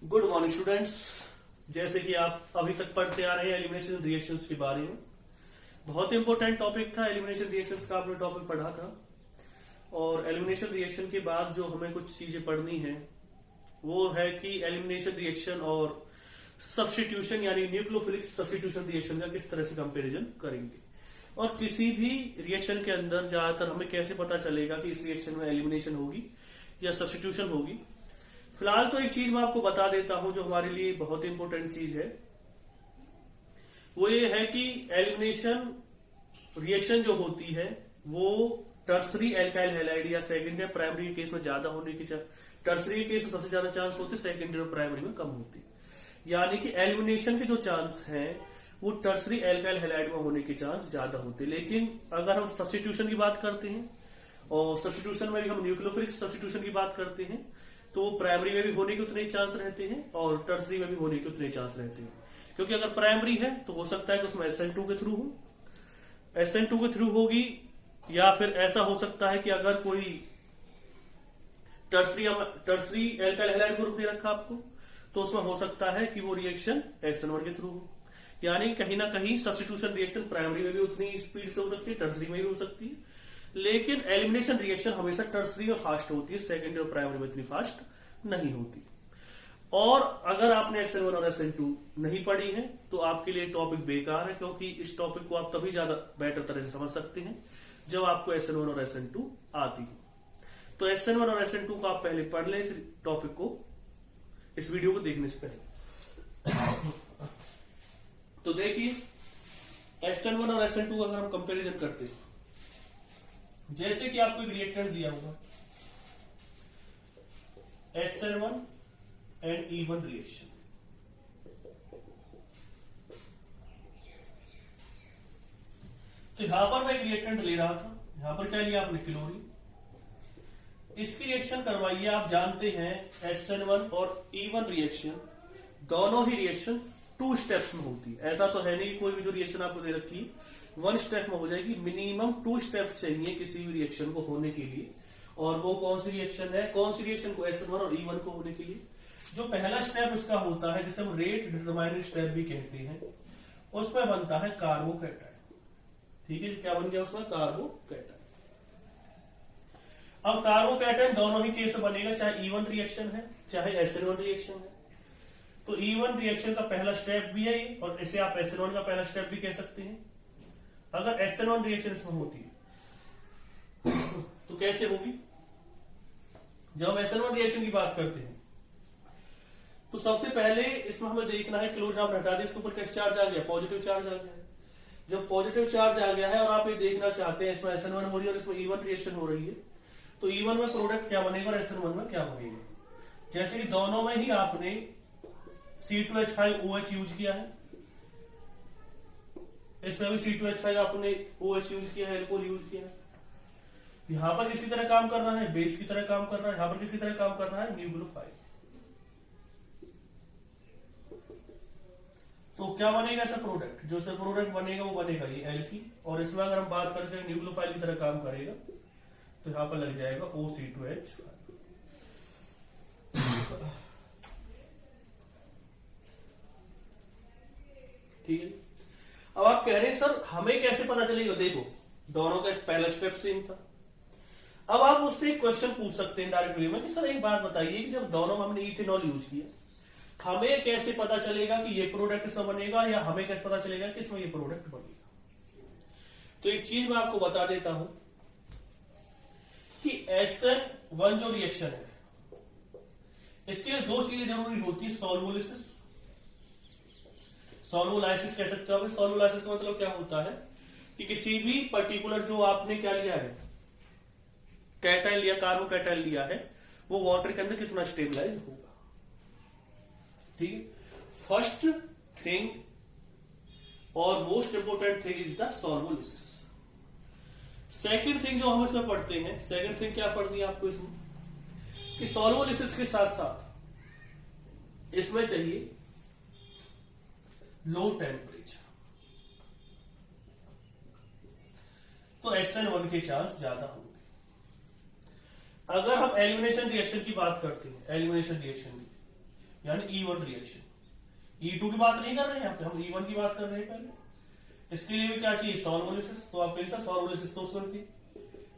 Good morning students. जैसे कि आप अभी तक पढ़ते आ रहे हैं एलिमिनेशन रिएक्शंस के बारे में। बहुत इंपॉर्टेंट टॉपिक था एलिमिनेशन रिएक्शंस का, आपने टॉपिक पढ़ा था। और एलिमिनेशन रिएक्शन के बाद जो हमें कुछ चीजें पढ़नी है वो है कि एलिमिनेशन रिएक्शन और सब्स्टिट्यूशन यानी न्यूक्लियोफिलिक सब्स्टिट्यूशन रिएक्शन का किस तरह से कंपैरिजन करेंगे। और किसी भी रिएक्शन के अंदर ज्यादातर हमें कैसे पता चलेगा कि इस रिएक्शन में एलिमिनेशन होगी या सब्स्टिट्यूशन होगी। फिलहाल तो एक चीज मैं आपको बता देता हूं जो हमारे लिए बहुत इंपॉर्टेंट चीज है, वो ये है कि एलिमिनेशन रिएक्शन जो होती है वो टर्सरी एल्काइल हैलाइड या सेकेंडरी या प्राइमरी के केस में ज्यादा होने की, टर्सरी के केस में सबसे ज्यादा चांस होते, सेकेंडरी और प्राइमरी में कम होती। यानी कि एलिमिनेशन के जो चांस हैं वो टर्सरी एल्काइल हैलाइड में होने के चांस ज्यादा होते। लेकिन अगर हम सब्स्टिट्यूशन की बात करते हैं और सब्स्टिट्यूशन में भी हम न्यूक्लियोफिलिक सब्स्टिट्यूशन की बात करते हैं तो प्राइमरी में भी होने के उतने ही चांस रहते हैं और टर्सरी में भी होने के उतने ही चांस रहते हैं। क्योंकि अगर प्राइमरी है तो हो सकता है कि उसमें SN2 के थ्रू हो, SN2 के थ्रू होगी, या फिर ऐसा हो सकता है कि अगर कोई टर्सरी एल्काइल हैलाइड ग्रुप दे रखा आपको तो उसमें हो सकता है कि वो रिएक्शन SN1 के थ्रू हो। यानी कहीं ना कहीं सब्स्टिट्यूशन रिएक्शन प्राइमरी में भी उतनी स्पीड से हो सकती है, टर्सरी में भी हो सकती है। लेकिन एलिमिनेशन रिएक्शन हमेशा टर्सरी में फास्ट होती है, सेकेंडरी और प्राइमरी में इतनी फास्ट नहीं होती। और अगर आपने SN1 और SN2 नहीं पढ़ी है तो आपके लिए टॉपिक बेकार है, क्योंकि इस टॉपिक को आप तभी ज्यादा बेटर तरह से समझ सकते हैं जब आपको SN1 और SN2 आती है। तो SN1 और SN2 को आप पहले पढ़ लें, इस टॉपिक को, इस वीडियो को देखने से पहले। तो देखिए SN1 और SN2 अगर हम कंपैरिजन करते हैं, जैसे कि आपको एक रिएक्टेंट दिया हुआ SN1 एंड E1 रिएक्शन, तो यहां पर मैं एक रिएक्टेंट ले रहा था, यहां पर क्या लिया आपने, क्लोरीन। इसकी रिएक्शन करवाइए। आप जानते हैं SN1 और E1 रिएक्शन दोनों ही रिएक्शन 2 स्टेप्स में होती है। ऐसा तो है नहीं कोई भी जो रिएक्शन आपको दे रखी है 1 स्टेप में हो जाएगी। मिनिमम 2 स्टेप्स चाहिए किसी भी रिएक्शन को होने के लिए। और वो कौन सी रिएक्शन है, कौन सी रिएक्शन को, SN1 और E1 को होने के लिए जो पहला स्टेप इसका होता है, जिसे हम रेट डिटरमाइनिंग स्टेप भी कहते हैं, उसमें बनता है कार्बोकैटायन। ठीक है, क्या बन गया उसमें, कार्बोकैटायन। अब कार्बोकैटायन दोनों ही केस में बनेगा, चाहे E1 रिएक्शन है चाहे SN1 रिएक्शन है। तो E1 रिएक्शन का पहला स्टेप भी है ये, और इसे आप SN1 का पहला स्टेप भी कह सकते हैं। अगर SN1 रिएक्शन इसमें होती है तो कैसे होगी। जब हम SN1 रिएक्शन की बात करते हैं तो सबसे पहले इसमें हमें देखना है, क्लोरीन आपने हटा दिया, इसके ऊपर कैसे चार्ज आ गया, पॉजिटिव चार्ज आ गया है। जब पॉजिटिव चार्ज आ गया है और आप ये देखना चाहते हैं इसमें SN1 हो रही है और इसमें E1 रिएक्शन हो रही है, तो E1 में प्रोडक्ट क्या बनेगा और SN1 में क्या बनेगा। जैसे कि दोनों में ही आपने C2H5OH यूज किया है, इसमें भी C2H5 आपने OH यूज किया है, एल्कोहल यूज किया है। यहां पर किसी तरह काम कर रहा है, बेस की तरह काम कर रहा है, यहां पर किसी तरह काम कर रहा है, न्यूक्लियोफाइल। तो क्या बनेगा ऐसा प्रोडक्ट, जो से प्रोडक्ट बनेगा वो बनेगा ये एल्कीन। और इसमें अगर हम बात करते हैं न्यूक्लियोफाइल की तरह काम करेगा तो यहां पर लग जाएगा OC2H5। ठीक है। अब आप कह रहे हैं सर हमें कैसे पता चलेगा, देखो दोनों का पहला स्टेप सेम था। अब आप उससे एक क्वेश्चन पूछ सकते हैं डायरेक्ट वे में कि सर एक बात बताइए कि जब दोनों में हमने इथेनॉल यूज किया, हमें कैसे पता चलेगा कि ये प्रोडक्ट इसमें बनेगा, या हमें कैसे पता चलेगा कि इसमें ये प्रोडक्ट बनेगा। तो एक चीज मैं आपको बता देता हूं कि SN1 जो रिएक्शन है इसके लिए 2 चीजें जरूरी होती है, सॉल्वोलिसिस, सॉल्वोलाइसिस कह सकते हो आप। सॉल्वोलाइसिस का मतलब क्या होता है कि किसी भी पर्टिकुलर जो आपने क्या लिया है, कैटायन लिया, कार्बोकैटायन लिया है, वो वाटर के अंदर कितना स्टेबलाइज होगा। ठीक है, फर्स्ट थिंग और most important thing is the solvolysis. Second thing जो हम इसमें पढ़ते हैं, सेकेंड थिंग क्या पढ़नी है आपको इसमें, कि सॉल्वोलिसिस के साथ साथ इसमें चाहिए लो टेम्परेचर। तो SN1 के चांस ज्यादा होंगे। अगर हम एलिमिनेशन रिएक्शन की बात करते हैं, एलिमिनेशन रिएक्शन की, यानी E1 रिएक्शन। E2 की बात नहीं कर रहे हैं यहाँ पे, हम E1 की बात कर रहे हैं पहले। इसके लिए भी क्या चाहिए, सॉल्वोलिसिस। तो आप कहें सर सॉल्वोलिसिस तो उसमें थी,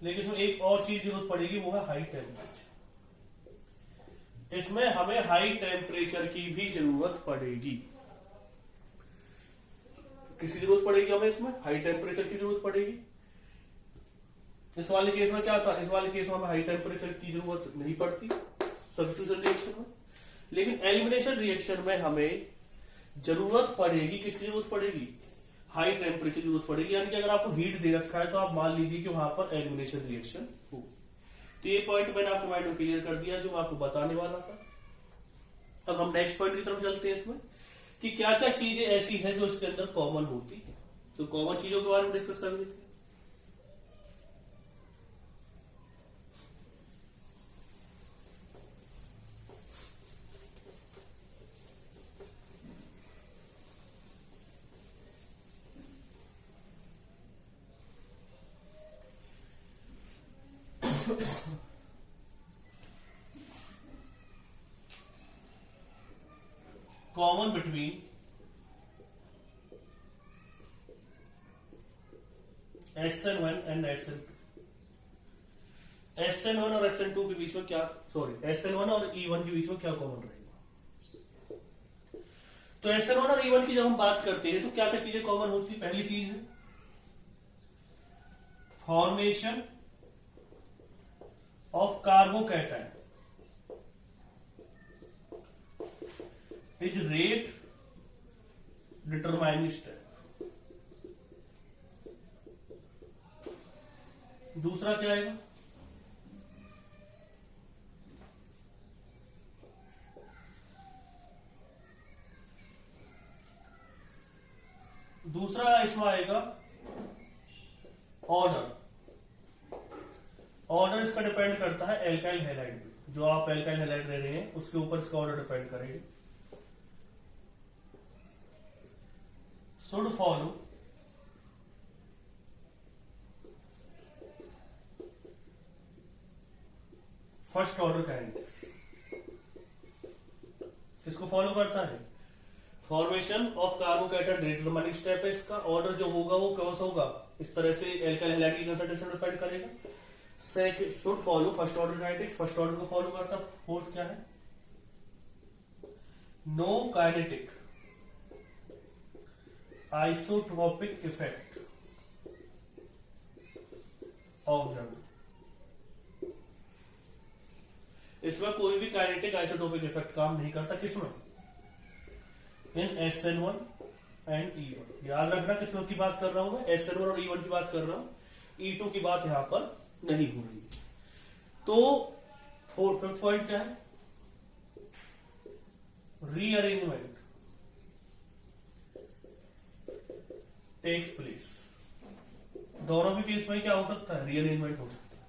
लेकिन इसमें एक और चीज जरूरत पड़ेगी, वो है हाई टेम्परेचर। इसमें हमें हाई टेम्परेचर की भी जरूरत पड़ेगी। किसकी जरूरत पड़ेगी हमें, इसमें हाई टेम्परेचर की जरूरत पड़ेगी। इस वाले केस में क्या था, इस वाले केस में हमें हाई टेम्परेचर की जरूरत नहीं पड़ती सब्स्टिट्यूशन रिएक्शन में, लेकिन एलिमिनेशन रिएक्शन में हमें जरूरत पड़ेगी। किसकी जरूरत पड़ेगी, हाई टेम्परेचर जरूरत पड़ेगी। यानी कि अगर आपको हीट दे रखा है तो आप मान लीजिए कि वहां पर एलिमिनेशन रिएक्शन हो। तो ये पॉइंट मैंने आपको माइंड में क्लियर कर दिया जो मैं आपको बताने वाला था। अब हम नेक्स्ट पॉइंट की तरफ चलते हैं इसमें, कि क्या क्या चीजें ऐसी हैं जो इसके अंदर कॉमन होती है। तो कॉमन चीजों के बारे में डिस्कस कर लेते हैं। Common between SN1 and SN2। SN1 और SN2 के बीच में क्या, सॉरी SN1 और E1 के बीच में क्या कॉमन रहेगा। तो SN1 और E1 की जब हम बात करते हैं तो क्या क्या चीजें कॉमन होती है। पहली चीज है formation of carbocation is rate determinist है। दूसरा क्या आएगा, दूसरा इसमें आएगा ऑर्डर। ऑर्डर इसका डिपेंड करता है एल्काइल हैलाइड पे। जो आप एल्काइल हैलाइड ले रहे हैं उसके ऊपर इसका ऑर्डर डिपेंड करेगा। Should follow first order kinetics. किसको फॉलो करता है, formation of carbocation rate determining step है इसका। ऑर्डर जो होगा वो कौन सा होगा, इस तरह से एल्काइल हैलाइड की कंसंट्रेशन डिपेंड करेगा। Second should follow first order kinetics, first order को फॉलो करता है। फोर्थ क्या है, no kinetic isotropic effect observe. इसमें कोई भी काइनेटिक आइसोट्रोपिक इफेक्ट काम नहीं करता। किसमें, इन SN1 एंड E1। याद रखना किसमें की बात कर रहा हूं मैं, SN1 और E1 की बात कर रहा हूं। E2 की बात यहां पर नहीं हो रही है। तो फिफ्थ पॉइंट क्या है, रीअरेंजमेंट टेक्स प्लेस। दोनों भी केस में क्या हो सकता है, रीअरेंजमेंट हो सकता है।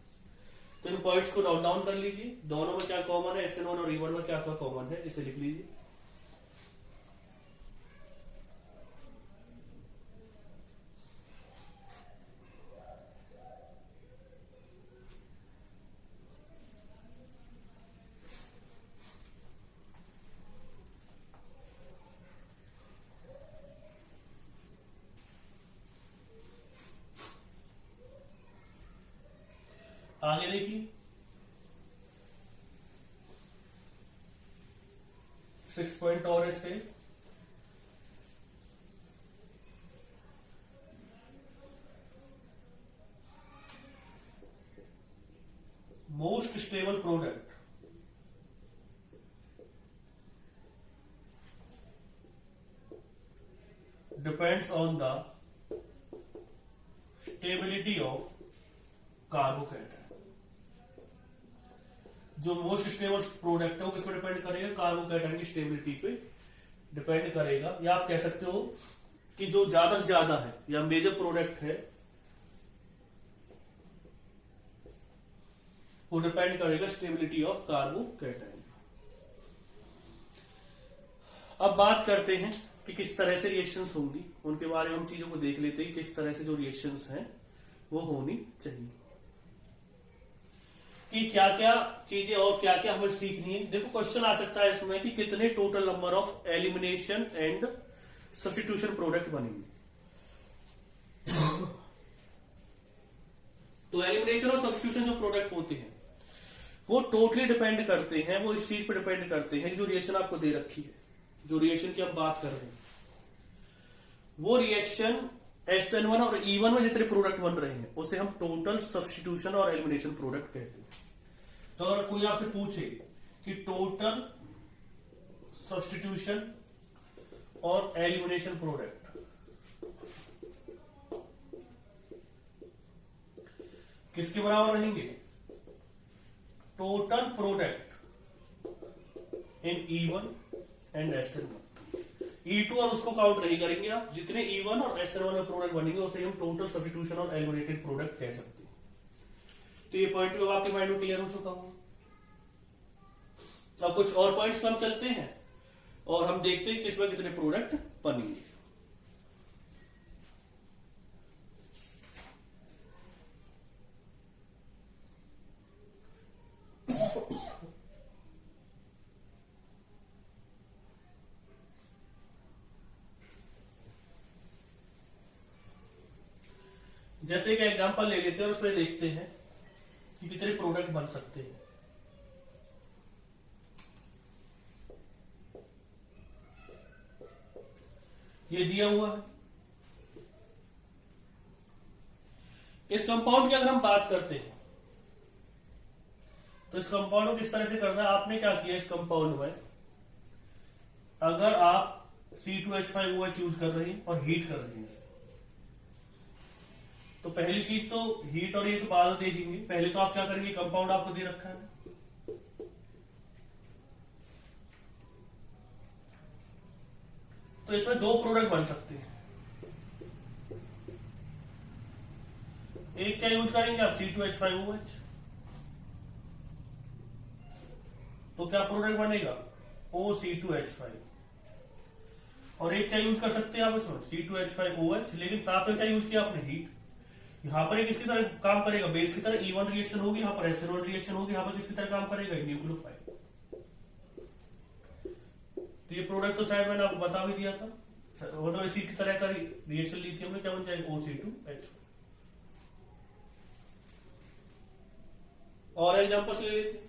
तो इन पॉइंट्स को नोट डाउन कर लीजिए। दोनों में क्या कॉमन है, SN1 और E1 में क्या क्या कॉमन है, इसे लिख लीजिए। आगे देखिए 6 पॉइंट और इसके, most stable product depends on the stability of carbocation. जो मोस्ट स्टेबल प्रोडक्ट है वो किस पर डिपेंड करेगा, कार्बोकैटायन की स्टेबिलिटी पे डिपेंड करेगा। या आप कह सकते हो कि जो ज्यादा से ज्यादा है या मेजर प्रोडक्ट है वो डिपेंड करेगा स्टेबिलिटी ऑफ कार्बोकैटायन। अब बात करते हैं कि किस तरह से रिएक्शंस होंगी, उनके बारे में हम चीजों को देख लेते हैं। किस तरह से जो रिएक्शंस हैं वो होनी चाहिए। कि क्या क्या चीजें और क्या क्या हमें सीखनी है। देखो क्वेश्चन आ सकता है इसमें कि कितने total number of elimination and substitution product बनेंगे। तो एलिमिनेशन और सब्स्टिट्यूशन जो प्रोडक्ट होते हैं वो टोटली डिपेंड करते हैं, वो इस चीज पर डिपेंड करते हैं कि जो रिएक्शन आपको दे रखी है, जो रिएक्शन की हम बात कर रहे हैं, वो रिएक्शन SN1 और E1 में जितने प्रोडक्ट बन रहे हैं उसे हम टोटल सब्स्टिट्यूशन और एलिमिनेशन प्रोडक्ट कहते हैं। तो अगर कोई आपसे पूछे कि टोटल सब्स्टिट्यूशन और एलिमिनेशन प्रोडक्ट किसके बराबर रहेंगे? Total product in E1 and SN1। E2 और उसको काउंट नहीं करेंगे आप, जितने E1 और SN1 में प्रोडक्ट बनेंगे उसे हम टोटल सब्स्टिट्यूशन और एलिमिनेटेड प्रोडक्ट कह सकते हैं। तो ये पॉइंट भी आपके माइंड में क्लियर हो चुका होगा। अब कुछ और पॉइंट्स हम चलते हैं और हम देखते हैं कि इसमें कितने प्रोडक्ट बनेंगे। जैसे एक एग्जांपल ले लेते हैं और उसमें देखते हैं कि कितने प्रोडक्ट बन सकते हैं। ये दिया हुआ है। इस कंपाउंड की अगर हम बात करते हैं तो इस कंपाउंड को किस तरह से करना है, आपने क्या किया इस कंपाउंड में, अगर आप C2H5OH यूज कर रहे हैं और हीट कर रहे हैं तो पहली चीज तो हीट और ये तो बाद में दे देंगे, पहले तो आप क्या करेंगे, कंपाउंड आपको दे रखा है तो इसमें दो प्रोडक्ट बन सकते हैं। एक क्या यूज करेंगे आप, C2H5OH, तो क्या प्रोडक्ट बनेगा, OC2H5। और एक क्या यूज कर सकते हैं आप इसमें, C2H5OH, लेकिन साथ में क्या यूज किया आपने, हीट। यहां पर एक इसी तरह काम करेगा, बेस की तरह E1 रिएक्शन होगी, यहां पर SN1 रिएक्शन होगी, यहां पर किसकी तरह काम करेगा, न्यूक्लियोफाइल। तो ये प्रोडक्ट तो शायद मैंने आपको बता भी दिया था, मतलब इसी की तरह का रिएक्शन लिथियम में क्या बन जाएगा, OC2H। और एग्जांपल्स ले लेते हैं।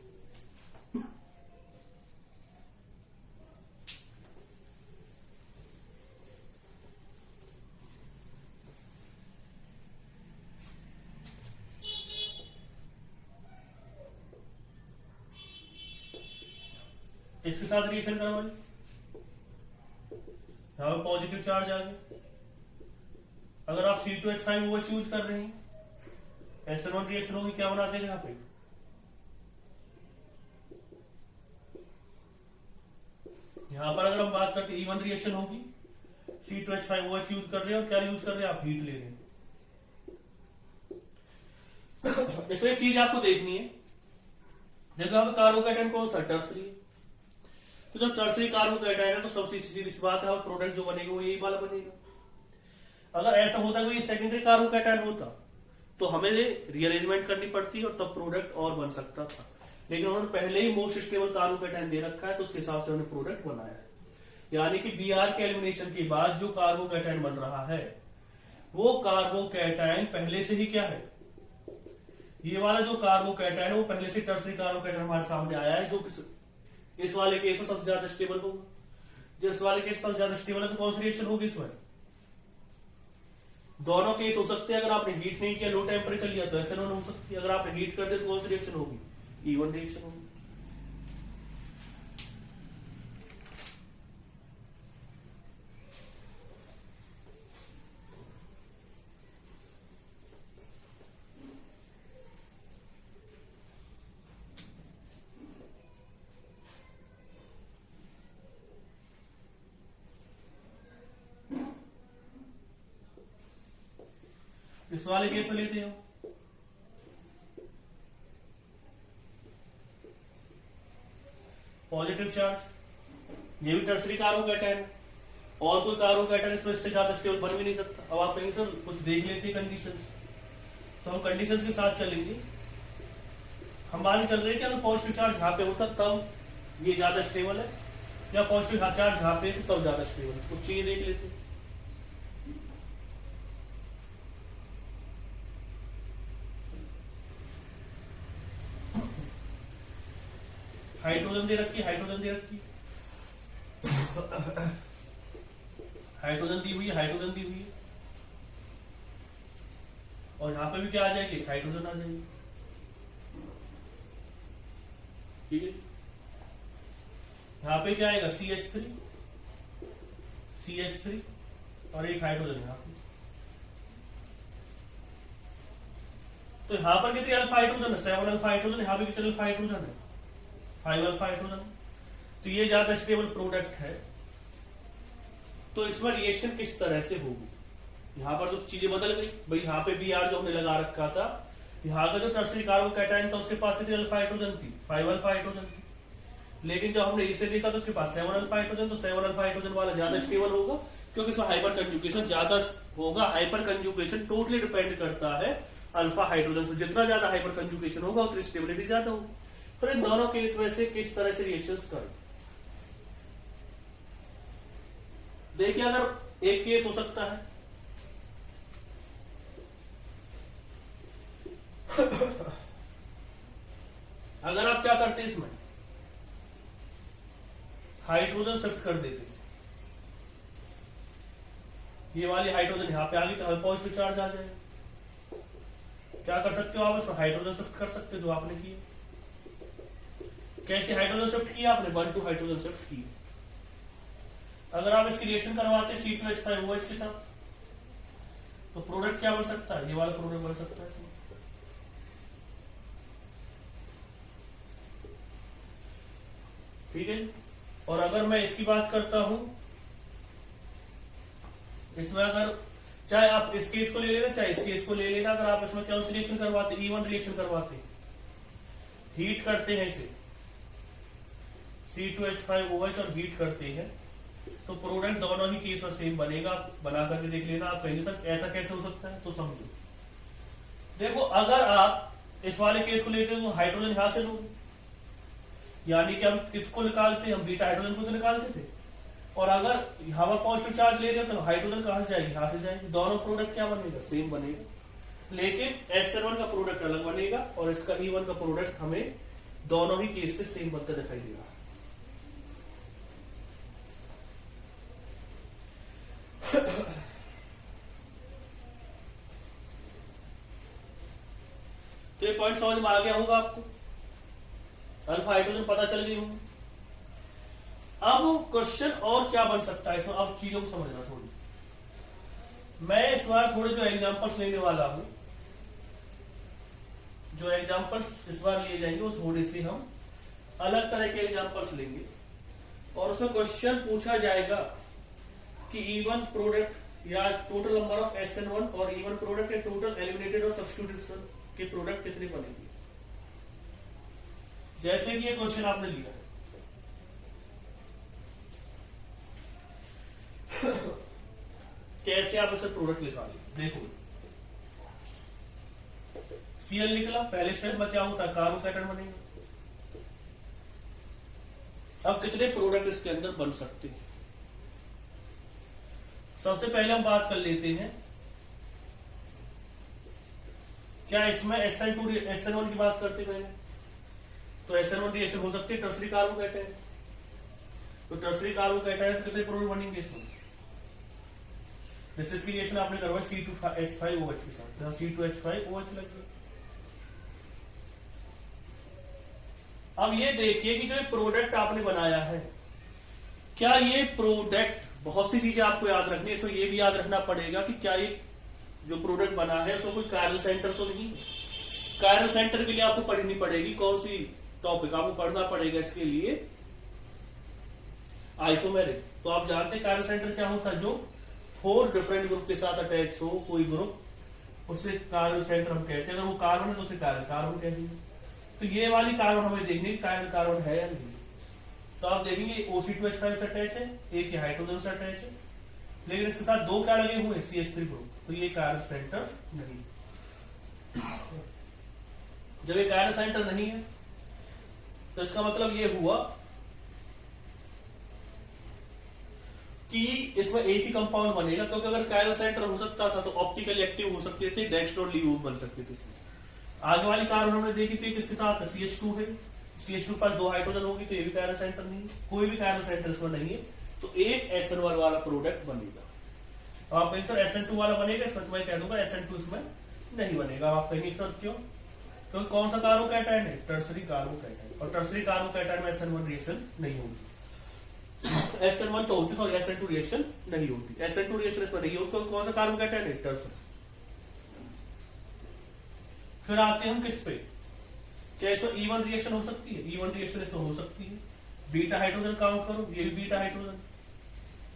इसके साथ रिएक्शन करो भाई, यहां पर पॉजिटिव चार्ज आ गया। अगर आप C2H5OH यूज कर रहे हैं, SN1 रिएक्शन होगी, क्या बना देगा यहाँ पे, यहां पर अगर हम बात करते हैं E1 रिएक्शन होगी, C2H5OH यूज कर रहे हैं और क्या यूज कर रहे हैं आप, हीट ले रहे हैं। इसमें एक चीज आपको देखनी है, देखो यहाँ पे कार्बोकैटायन कौन सा, टर्सरी। तो जब टर्सरी कार्बोकैटायन है तो सबसे सीधी सी बात है प्रोडक्ट जो बनेगा वो यही वाला बनेगा। अगर ऐसा होता कि सेकेंडरी कार्बोकैटायन होता तो हमें रीअरेंजमेंट करनी पड़ती और तब प्रोडक्ट और बन सकता था, लेकिन उन्होंने पहले ही मोस्ट स्टेबल कार्बोकैटायन दे रखा है तो उसके हिसाब से उन्होंने प्रोडक्ट बनाया है। यानी कि Br के एलिमिनेशन के बाद जो कार्बोकैटायन बन रहा है वो कार्बोकैटायन पहले से ही क्या है, ये वाला जो कार्बोकैटायन है वो पहले से टर्सरी कार्बोकैटायन हमारे सामने आया है, जो इस वाले केस में सबसे ज्यादा स्टेबल होगा। जब इस वाले केस सबसे ज्यादा स्टेबल है तो कौन सी रिएक्शन होगी इसमें, दोनों केस हो सकते हैं। अगर आपने हीट नहीं किया, लो टेम्परेचर लिया तो SN1 हो सकती है, अगर आपने हीट कर दिया तो कौन सी रिएक्शन होगी, E1 रिएक्शन होगी। इस वाले केस में लेते हो, पॉजिटिव चार्ज, ये भी टर्सरी कार्बोकैटायन, और कोई कार्बोकैटायन इसमें इससे ज्यादा स्टेबल बन भी नहीं सकता। अब आप कहेंगे सर कुछ देख लेते हैं कंडीशंस, तो हम कंडीशंस के साथ चलेंगे। हम मान चल रहे हैं कि अगर पॉजिटिव चार्ज यहाँ पे होता तब ये ज्यादा स्टेबल है, या पॉजिटिव चार्ज यहाँ पे तब ज्यादा स्टेबल है। कुछ चीजें देख लेते हैं। हाइड्रोजन दे रखी, हाइड्रोजन दी हुई है, हाइड्रोजन दी हुई है, और यहां पे भी क्या आ जाएगी, हाइड्रोजन आ जाएगी। ठीक है, यहां पे क्या आएगा, CH3 और एक हाइड्रोजन यहां पे। तो यहां पर कितनी अल्फा हाइड्रोजन है, 7 अल्फा हाइड्रोजन। यहां पे कितने अल्फा हाइड्रोजन है, 5 अल्फा हाइड्रोजन। तो ये ज्यादा स्टेबल प्रोडक्ट है। तो इसमें रिएक्शन किस तरह से होगी, यहां पर जो चीजें बदल गई भाई, यहाँ पे Br जो हमने लगा रखा था, यहाँ का जो टर्सरी कार्बोकैटायन था उसके पास कितनी अल्फा हाइड्रोजन थी, 5 अल्फा हाइड्रोजन थी। लेकिन जब हमने इसे देखा तो उसके पास 7 अल्फा हाइड्रोजन। तो 7 अल्फा हाइड्रोजन वाला ज्यादा स्टेबल होगा, क्योंकि इसमें हाइपर कंजुगेशन ज्यादा होगा। हाइपर कंजुगेशन टोटली डिपेंड करता है अल्फा हाइड्रोजन से। जितना ज्यादा हाइपर कंजुगेशन होगा उतनी स्टेबिलिटी ज्यादा होगी। फिर इन दोनों केस में से किस तरह से रिएक्शंस करें, देखिए। अगर एक केस हो सकता है अगर आप क्या करते हैं, इसमें हाइड्रोजन शिफ्ट कर देते, ये वाली हाइड्रोजन यहां पे आ गई तो पॉजिटिव चार्ज आ जाएगा। क्या कर सकते हो आप, इसमें हाइड्रोजन शिफ्ट कर सकते हो, जो आपने किया। कैसे हाइड्रोजन शिफ्ट किया आपने, 1 2 हाइड्रोजन शिफ्ट किया। अगर आप इसकी रिएक्शन करवाते C2H5OH के साथ, तो प्रोडक्ट क्या बन सकता है, ये वाला प्रोडक्ट बन सकता है इसमें। ठीक है। और अगर मैं इसकी बात करता हूं, इसमें अगर चाहे आप इस केस को ले लेना चाहे इस केस को ले लेना, अगर आप इसमें कौन सी रिएक्शन करवाते, E1 रिएक्शन करवाते, हीट करते हैं इसे C2H5OH और हीट करते हैं, तो प्रोडक्ट दोनों ही केस में सेम बनेगा। बना करके देख लेना आप पहले। सर ऐसा कैसे हो सकता है, तो समझो। देखो, अगर आप इस वाले केस को लेते हो तो हाइड्रोजन यहां से लोगे, यानी कि हम किसको निकालते, हम बीटा हाइड्रोजन को तो निकालते थे। और अगर यहां पर पॉजिटिव चार्ज ले रहे हो तो हाइड्रोजन कहां से जाएगी, यहां से जाएगी। दोनों प्रोडक्ट क्या बनेगा, सेम बनेगा। लेकिन SN1 का प्रोडक्ट अलग बनेगा और इसका E1 का प्रोडक्ट हमें दोनों ही केस से सेम बनता दिखाई देगा। तो ये पॉइंट समझ में आ गया होगा आपको, अल्फा हाइड्रोजन पता चल गई होंगी। अब क्वेश्चन और क्या बन सकता है इसमें, अब चीजों को समझना थोड़ी। मैं इस बार थोड़े जो एग्जांपल्स लेने वाला हूं, जो एग्जांपल्स इस बार लिए जाएंगे वो थोड़े से हम अलग तरह के एग्जांपल्स लेंगे, और उसमें क्वेश्चन पूछा जाएगा कि E1 प्रोडक्ट या टोटल नंबर ऑफ SN1 और E1 प्रोडक्ट या टोटल एलिमिनेटेड और सब्स्टिट्यूटेड के प्रोडक्ट कितने बनेंगे। जैसे कि ये क्वेश्चन आपने लिया कैसे आप इसे प्रोडक्ट निकालेंगे। देखो, Cl निकला, पहले स्टेप में क्या होता है, कार्बोकैटायन बनेगा। अब कितने प्रोडक्ट इसके अंदर बन सकते हैं, सबसे पहले हम बात कर लेते हैं, क्या इसमें SN1 की बात करते पहले, तो SN1 रिएक्शन हो सकती है टर्सरी कार्बोकैटायन। तो टर्सरी कार्बोकैटायन तो कितने प्रोडक्ट बनेंगे इसमें, जैसे इसकी रिएक्शन आपने करवाई C2H5OH के साथ, यहां C2H5OH लग गया। अब ये देखिए कि जो ये प्रोडक्ट आपने बनाया है, क्या ये प्रोडक्ट, बहुत सी चीजें आपको याद रखनी है इसमें, ये भी याद रखना पड़ेगा कि क्या ये जो प्रोडक्ट बना है उसमें कोई कायरल सेंटर तो नहीं। कायरल सेंटर के लिए आपको पढ़नी पड़ेगी कौन सी टॉपिक, आपको पढ़ना पड़ेगा इसके लिए आइसोमेरिक। तो आप जानते हैं कायरल सेंटर क्या होता है, जो 4 डिफरेंट ग्रुप के साथ अटैच हो कोई ग्रुप, उसे कायरल सेंटर हम कहते हैं। अगर वो कार्बन है तो उसे कायरल कार्बन कह देंगे। तो ये वाली कार्बन हमें देखनी कायरल कार्बन है या नहीं। तो आप देखेंगे OC2H5 से अटैच है, एक हाइड्रोजन से अटैच है, लेकिन इसके साथ 2 क्या लगे हुए, CH3 ग्रुप, तो ये कायरल सेंटर नहीं। जब ये कायरल सेंटर नहीं है तो इसका मतलब ये हुआ कि इसमें एक ही कंपाउंड बनेगा, क्योंकि अगर कायरल सेंटर हो सकता था तो ऑप्टिकली एक्टिव हो सकते थे, डेक्स्ट्रो लीव बन सकते थे। आगे वाली कार्बन हमने देखी थी किसके साथ CH2 है, CH2 पर 2 हाइड्रोजन होगी तो ये भी कायरल सेंटर नहीं है, कोई भी कायरल सेंटर इसमें नहीं है, तो एक SN1 वाला प्रोडक्ट बनेगा। आप आंसर SN2 वाला बनेगा, इसमें मैं कह दूंगा SN2 इसमें नहीं बनेगा। आप कहेंगे क्यों? क्योंकि कौन सा कार्बोकैटायन है? टर्सरी कार्बोकैटायन, और टर्सरी कार्बोकैटायन में SN1 रिएक्शन नहीं होगी। SN1 तो होती है और SN2 रिएक्शन नहीं होती। SN2 रिएक्शन इसमें नहीं होती, कौन सा कार्बोकैटायन है? टर्सरी। फिर आते हैं हम किस पे, क्या इसमें E1 रिएक्शन हो सकती है? E1 रिएक्शन इसमें हो सकती है। बीटा हाइड्रोजन काउंट करो, ये भी बीटा हाइड्रोजन,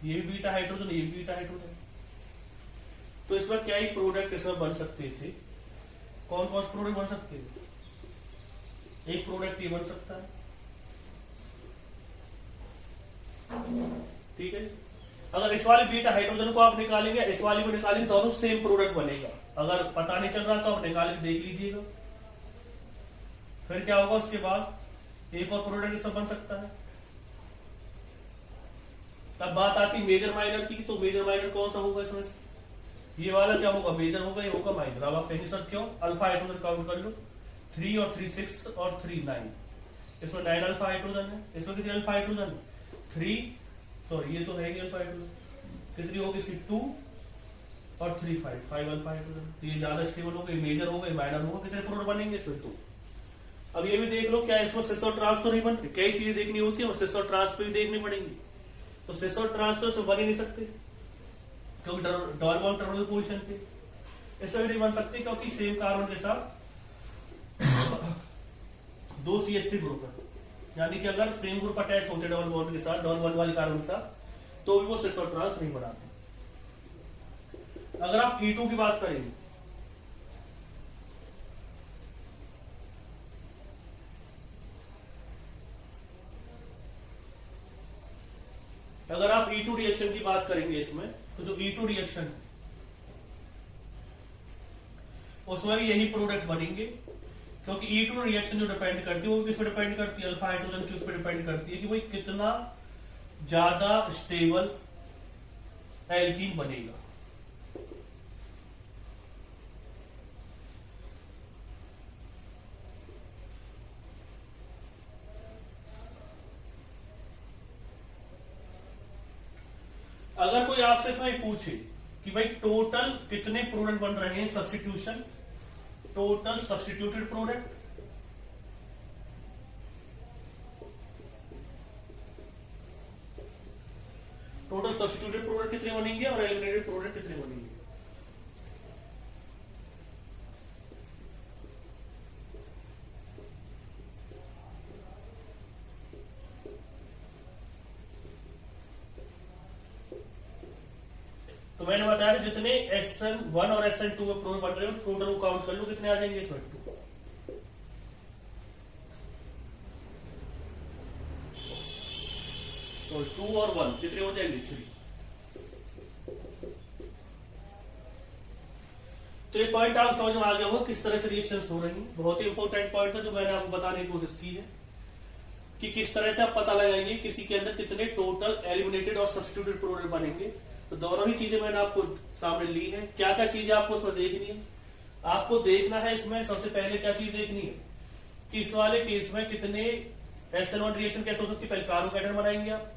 ये भी बीटा हाइड्रोजन, ये भी बीटा हाइड्रोजन। तो इसमें क्या ही प्रोडक्ट इसमें बन सकते थे? कौन कौन से प्रोडक्ट बन सकते हैं? एक प्रोडक्ट ये बन सकता है, ठीक है। अगर इस वाले बीटा हाइड्रोजन को आप निकालेंगे, इस वाली को निकालेंगे, दोनों सेम प्रोडक्ट बनेगा। अगर पता नहीं चल रहा तो आप निकाल के देख लीजिएगा। फिर क्या होगा उसके बाद? एक और प्रोडक्ट इसमें बन सकता है। अब बात आती मेजर माइनर की, तो मेजर माइनर कौन सा होगा इसमें? ये वाला क्या होगा? मेजर होगा, ये होगा माइनर। अब आप कहेंगे सर क्यों? अल्फा हाइड्रोजन काउंट कर लो, 3 और 3 6 और 3 9, इसमें 9 अल्फा हाइड्रोजन है। इसमें कितने अल्फा हाइड्रोजन? 3, सॉरी ये तो है अल्फा हाइड्रोजन, कितनी होगी? 2 और 3 5 अल्फा हाइड्रोजन। तो ये ज्यादा स्टेबल होगा, मेजर होगा, माइनर होगा। कितने प्रोडक्ट बनेंगे इसमें? 2। अब ये भी देख लो, क्या इसमें सिस और ट्रांस तो नहीं बनते? कई चीजें देखनी होती है और सिस और ट्रांस पे भी देखनी पड़ेंगी। तो सिस और ट्रांस तो इसमें बन ही नहीं सकते, क्योंकि डबल बॉन्ड टर्मिनल पोजीशन पे। इसमें भी नहीं बन सकते क्योंकि सेम कार्बन के साथ 2 CH3 ग्रुप है, यानी कि अगर सेम ग्रुप अटैच होते डबल बॉन्ड के साथ, डबल बॉन्ड वाले कार्बन के साथ, तो भी वो सिस और ट्रांस नहीं बनाते। अगर आप E2 की बात करेंगे, अगर आप E2 रिएक्शन की बात करेंगे इसमें, तो जो E2 रिएक्शन है उसमें भी यही प्रोडक्ट बनेंगे, क्योंकि E2 रिएक्शन जो डिपेंड करती है वो किस पे डिपेंड करती है? अल्फा हाइड्रोजन की उस पर डिपेंड करती है कि भाई कितना ज्यादा स्टेबल एल्कीन बनेगा। अगर कोई आपसे इसमें पूछे कि भाई टोटल कितने प्रोडक्ट बन रहे हैं substitution, total substituted product, total substituted product कितने बनेंगे और एलिमिनेटेड प्रोडक्ट कितने बनेंगे? तो मैंने बताया जितने SN1 और SN2 में प्रोडक्ट बन रहे हैं, टोटल को काउंट कर लो, कितने आ जाएंगे इसमें? 2। तो 2 और 1 कितने हो जाएंगे? 3। तो ये पॉइंट आप समझ में आ गया होगा किस तरह से रिएक्शंस हो रही हैं। बहुत ही इंपॉर्टेंट पॉइंट था जो मैंने आपको बताने की कोशिश की है कि किस तरह से आप पता लगाएंगे किसी के अंदर कितने टोटल एलिमिनेटेड और सब्स्टिट्यूटेड प्रोडक्ट बनेंगे। तो दोनों ही चीजें मैंने आपको सामने ली है। क्या क्या चीजें आपको इसमें देखनी है? आपको देखना है इसमें सबसे पहले क्या चीज देखनी है कि इस वाले केस में कितने SN1 रिएक्शन कैसे हो सकती है। पहले कार्बोकैटायन बनाएंगे आप,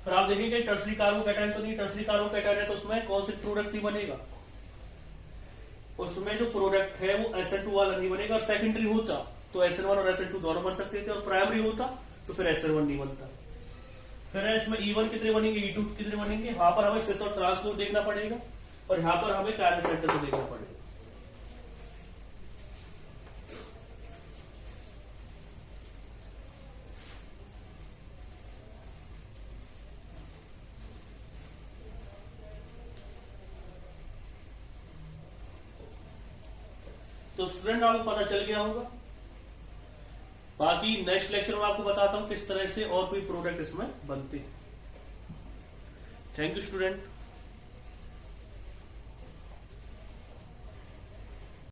फिर आप देखेंगे टर्सरी कार्बोकैटायन तो नहीं, टर्सरी कार्बोकैटायन है तो उसमें कौन से प्रोडक्ट नहीं बनेगा? उसमें जो प्रोडक्ट है वो SN2 वाला नहीं बनेगा। और सेकेंडरी होता तो SN1 और SN2 दोनों बन सकते थे, और प्राइमरी होता तो फिर SN1 नहीं बनता। फिर इसमें E1 कितने बनेंगे, E2 कितने बनेंगे? यहां पर हमें सिस और ट्रांस को देखना पड़ेगा और यहां पर हमें कायरल सेंटर को देखना पड़ेगा। तो स्टूडेंट आपको पता चल गया होगा। बाकी नेक्स्ट लेक्चर में आपको बताता हूं किस तरह से और कोई प्रोडक्ट इसमें बनते हैं। Thank you student.